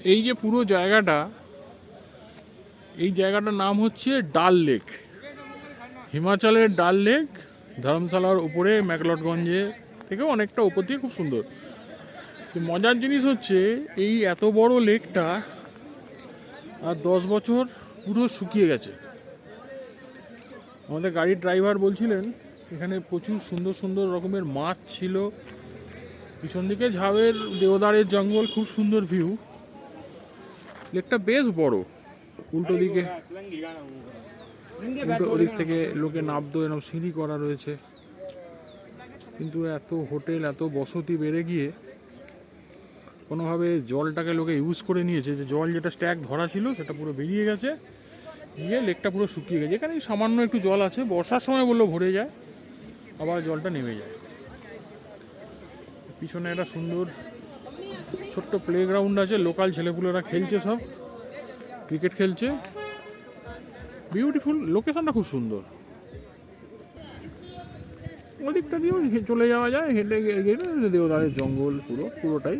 এই যে পুরো জায়গাটা, এই জায়গাটার নাম হচ্ছে ডাল লেক। হিমাচলের ডাল লেক, ধর্মশালার উপরে ম্যাকলডগঞ্জে থেকে অনেকটা উপর দিয়ে, খুব সুন্দর। মজার জিনিস হচ্ছে এই এত বড় লেকটা আর 10 বছর পুরো শুকিয়ে গেছে। আমাদের গাড়ির ড্রাইভার বলছিলেন এখানে প্রচুর সুন্দর সুন্দর রকমের মাছ ছিল। পিছন দিকে ঝাউয়ের দেওদারের জঙ্গল, খুব সুন্দর ভিউ। লেকটা বেশ বড়। উল্টো দিকে ওদিক থেকে লোকে নামতো, এরকম সিঁড়ি করা রয়েছে। কিন্তু এত হোটেল, এত বসতি বেড়ে গিয়ে কোনোভাবে জলটাকে লোকে ইউজ করে নিয়েছে, যে জল যেটা স্ট্যাক ধরা ছিল সেটা পুরো বেরিয়ে গেছে, গিয়ে লেকটা পুরো শুকিয়ে গেছে। এখানে সামান্য একটু জল আছে, বর্ষার সময় বললেও ভরে যায়, আবার জলটা নেমে যায়। পিছনে একটা সুন্দর ছোট্ট প্লেগ্রাউন্ড আছে, লোকাল ছেলেপুলেরা খেলছে, সব ক্রিকেট খেলছে। বিউটিফুল, লোকেশনটা খুব সুন্দর। ওদিকটা দিয়েও চলে যাওয়া যায় হেঁটে গিয়ে, দেওদারের জঙ্গল পুরোটাই।